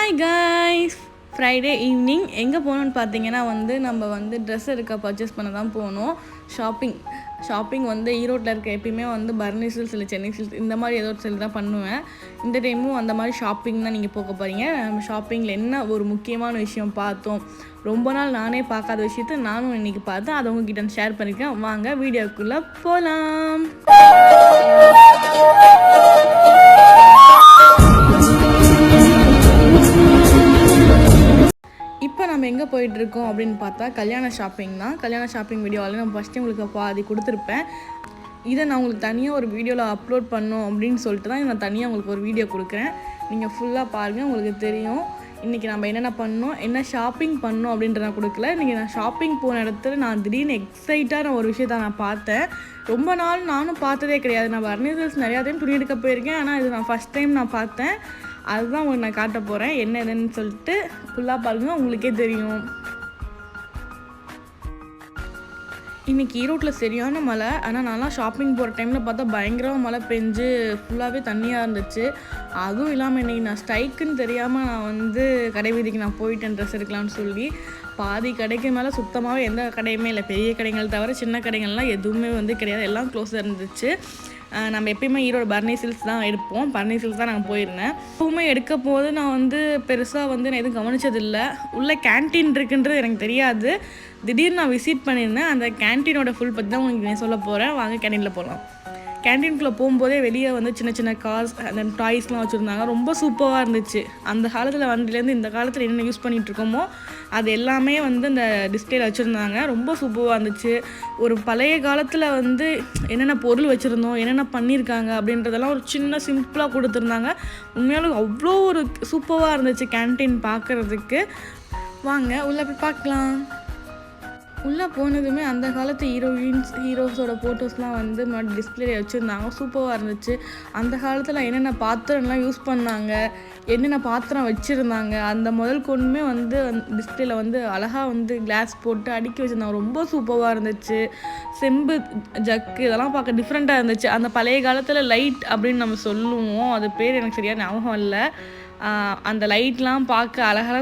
Hi guys, Friday evening எங்கே போகணுன்னு பார்த்தீங்கன்னா நம்ம ட்ரெஸ் எடுக்க பர்ச்சேஸ் பண்ண தான் போகணும். ஷாப்பிங் ஈரோட்டில் இருக்க எப்பயுமே பர்னி சில்ஸ் இல்லை சென்னை சில்ஸ் இந்த மாதிரி ஏதோ ஒரு சில் தான் பண்ணுவேன். இந்த டைமும் அந்த மாதிரி ஷாப்பிங் தான் நீங்கள் போக போகிறீங்க. நம்ம ஷாப்பிங்கில் என்ன ஒரு முக்கியமான விஷயம் பார்த்தோம், ரொம்ப நாள் நானே பார்க்காத விஷயத்த நானும் இன்றைக்கி பார்த்தேன். அதை உங்ககிட்ட ஷேர் பண்ணியிருக்கேன். வாங்க வீடியோக்குள்ளே போகலாம். இப்போ நம்ம எங்கே போயிட்டுருக்கோம் அப்படின்னு பார்த்தா கல்யாண ஷாப்பிங் தான். கல்யாண ஷாப்பிங் வீடியோவில் நான் ஃபஸ்ட்டு உங்களுக்கு பாதி கொடுத்துருப்பேன். இதை நான் உங்களுக்கு தனியாக ஒரு வீடியோவில் அப்லோட் பண்ணோம் அப்படின்னு சொல்லிட்டு தான் நான் தனியாக உங்களுக்கு ஒரு வீடியோ கொடுக்குறேன். நீங்கள் ஃபுல்லாக பாருங்கள், உங்களுக்கு தெரியும் இன்றைக்கி நம்ம என்னென்ன பண்ணோம், என்ன ஷாப்பிங் பண்ணோம் அப்படின்றத நான் கொடுக்கல. இன்றைக்கி நான் ஷாப்பிங் போன இடத்துல நான் திடீர்னு எக்ஸைட்டான ஒரு விஷயத்தை நான் பார்த்தேன். ரொம்ப நாள் நானும் பார்த்ததே கிடையாது. நான் வர்னிசல்ஸ் நிறையா டைம் துணி எடுக்க போயிருக்கேன், ஆனால் இது நான் ஃபஸ்ட் டைம் நான் பார்த்தேன். அதுதான் உங்களுக்கு நான் காட்ட போகிறேன். என்னன்னு சொல்லிட்டு ஃபுல்லாக பாருங்கள், உங்களுக்கே தெரியும். இன்றைக்கி ஈரோட்டில் சரியான மழை. ஆனால் நான்லாம் ஷாப்பிங் போகிற டைமில் பார்த்தா பயங்கரமாக மழை பெஞ்சு ஃபுல்லாகவே தண்ணியாக இருந்துச்சு. அதுவும் இல்லாமல் இன்றைக்கி நான் ஸ்ட்ரைக்குன்னு தெரியாமல் நான் கடை வீதிக்கு நான் போயிட்டேன் ட்ரெஸ் எடுக்கலாம்னு சொல்லி. பாதி கடைக்கு மேலே சுத்தமாகவே எந்த கடையுமே இல்லை. பெரிய கடைகள் தவிர சின்ன கடைகள்லாம் எதுவுமே கிடையாது, எல்லாம் க்ளோஸாக இருந்துச்சு. நம்ம எப்பயுமே ஈரோடு பர்னி சில்ஸ் தான் எடுப்போம். பர்னி சில்ஸ் தான் நாங்கள் போயிருந்தேன். எப்பவுமே எடுக்க போது நான் பெருசாக நான் எதுவும் கவனிச்சதில்லை. உள்ளே கேன்டீன் இருக்குன்றது எனக்கு தெரியாது. திடீர்னு நான் விசிட் பண்ணியிருந்தேன். அந்த கேன்டீனோட ஃபுல் பற்றி தான் உங்களுக்கு நான் சொல்ல போகிறேன். வாங்க கேன்டீனில் போகலாம். கேன்டீனுக்குள்ளே போகும்போதே வெளியே சின்ன சின்ன கார்ஸ் அந்த டாய்ஸ்லாம் வச்சுருந்தாங்க. ரொம்ப சூப்பராக இருந்துச்சு. அந்த காலத்தில் வண்டிலேருந்து இந்த காலத்தில் என்னென்ன யூஸ் பண்ணிகிட்ருக்கோமோ அது எல்லாமே இந்த டிஸ்பிளேல வச்சுருந்தாங்க. ரொம்ப சூப்பராக இருந்துச்சு. ஒரு பழைய காலத்தில் என்னென்ன பொருள் வச்சுருந்தோம், என்னென்ன பண்ணியிருக்காங்க அப்படின்றதெல்லாம் ஒரு சின்ன சிம்பிளாக கொடுத்துருந்தாங்க. உண்மையாலும் அவ்வளோ ஒரு சூப்பராக இருந்துச்சு கேன்டீன் பார்க்குறதுக்கு. வாங்க உள்ளே போய் பார்க்கலாம். உள்ளே போனதுமே அந்த காலத்து ஹீரோஸோட ஃபோட்டோஸ்லாம் முன்னாடி டிஸ்பிளே வச்சுருந்தாங்க. சூப்பராக இருந்துச்சு. அந்த காலத்தில் என்னென்ன பாத்திரம்லாம் யூஸ் பண்ணாங்க, என்னென்ன பாத்திரம் வச்சுருந்தாங்க, அந்த முதல் கொண்டுமே டிஸ்பிளேல அழகாக கிளாஸ் போட்டு அடுக்கி வச்சுருந்தாங்க. ரொம்ப சூப்பராக இருந்துச்சு. செம்பு ஜக்கு இதெல்லாம் பார்க்க டிஃப்ரெண்ட்டாக இருந்துச்சு. அந்த பழைய காலத்தில் லைட் அப்படின்னு நம்ம சொல்லுவோம், அது பேர் எனக்கு சரியாக ஞாபகம் இல்லை. அந்த லைட்லாம் பார்க்க அழகாக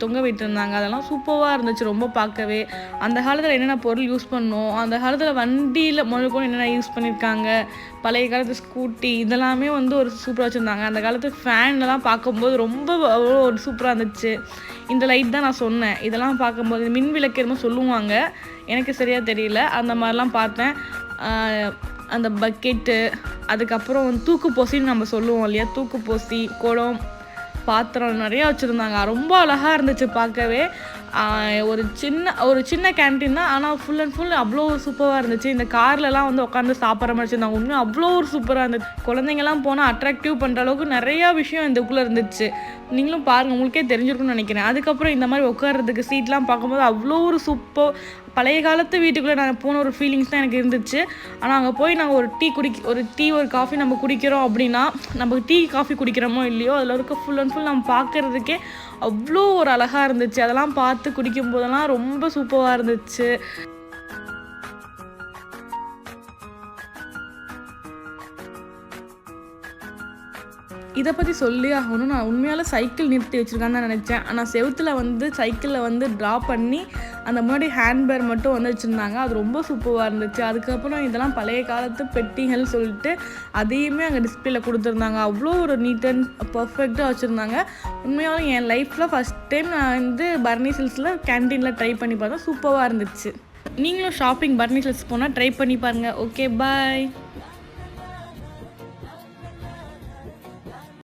தொங்க விட்டுருந்தாங்க. அதெல்லாம் சூப்பராக இருந்துச்சு ரொம்ப பார்க்கவே. அந்த காலத்தில் என்னென்ன பொருள் யூஸ் பண்ணோம், அந்த காலத்தில் வண்டியில் முதல்கொண்டு என்னென்ன யூஸ் பண்ணியிருக்காங்க, பழைய காலத்து ஸ்கூட்டி இதெல்லாமே ஒரு சூப்பராக வச்சுருந்தாங்க. அந்த காலத்து ஃபேன்லாம் பார்க்கும்போது ரொம்ப ஒரு சூப்பராக இருந்துச்சு. இந்த லைட் தான் நான் சொன்னேன். இதெல்லாம் பார்க்கும்போது மின் விளக்கு என்னமோ சொல்லுவாங்க, எனக்கு சரியாக தெரியல. அந்த மாதிரிலாம் பார்த்தேன். அந்த பக்கெட்டு, அதுக்கப்புறம் தூக்கு போசின்னு நம்ம சொல்லுவோம் இல்லையா, தூக்கு போசி, குடம், பாத்திரம் நிறையா வச்சுருந்தாங்க. ரொம்ப அழகாக இருந்துச்சு பார்க்கவே. ஒரு சின்ன கேன்டீன் தான், ஆனால் ஃபுல் அண்ட் ஃபுல் அவ்வளோ சூப்பராக இருந்துச்சு. இந்த கார்லலாம் உட்காந்து சாப்பிட்ற மாதிரி வச்சுருந்தாங்க. உண்மையாக அவ்வளோ ஒரு சூப்பராக இருந்துச்சு. குழந்தைங்கலாம் போனால் அட்ராக்டிவ் பண்ணுற அளவுக்கு நிறையா விஷயம் இதுக்குள்ளே இருந்துச்சு. நீங்களும் பாருங்கள், உங்களுக்கே தெரிஞ்சிருக்குன்னு நினைக்கிறேன். அதுக்கப்புறம் இந்த மாதிரி உட்கார்றதுக்கு சீட்லாம் பார்க்கும்போது அவ்வளோ ஒரு சூப்பர் பழைய காலத்து வீட்டுக்குள்ளே நாங்கள் போன ஒரு ஃபீலிங்ஸ் தான் எனக்கு இருந்துச்சு. ஆனால் அங்கே போய் நாங்கள் ஒரு டீ ஒரு காஃபி நம்ம குடிக்கிறோம் அப்படின்னா, நம்ம டீ காஃபி குடிக்கிறோமோ இல்லையோ அதில் இருக்க ஃபுல் அண்ட் ஃபுல் நம்ம பார்க்குறதுக்கே அவ்வளோ ஒரு அழகாக இருந்துச்சு. அதெல்லாம் பார்த்து குடிக்கும் போதெல்லாம் ரொம்ப சூப்பராக இருந்துச்சு. இதை பற்றி சொல்லி ஆகணும். நான் உண்மையால் சைக்கிள் நிறுத்தி வச்சுருக்கான்னு தான் நினச்சேன். ஆனால் செவுத்தில் சைக்கிளில் ட்ரா பண்ணி அந்த முன்னாடி ஹேண்ட்பேர் மட்டும் வச்சுருந்தாங்க. அது ரொம்ப சூப்பராக இருந்துச்சு. அதுக்கப்புறம் இதெல்லாம் பழைய காலத்து பெட்டிகள் சொல்லிட்டு அதையுமே அங்கே டிஸ்பிளேல கொடுத்துருந்தாங்க. அவ்வளோ ஒரு நீட் அண்ட் பர்ஃபெக்டாக வச்சுருந்தாங்க. உண்மையாலும் என் லைஃப்பில் ஃபஸ்ட் டைம் நான் பர்னி சில்ஸில் கேன்டீனில் ட்ரை பண்ணி பார்த்தேன். சூப்பராக இருந்துச்சு. நீங்களும் ஷாப்பிங் பர்னி சில்ஸ் போனால் ட்ரை பண்ணி பாருங்கள். ஓகே, பாய்.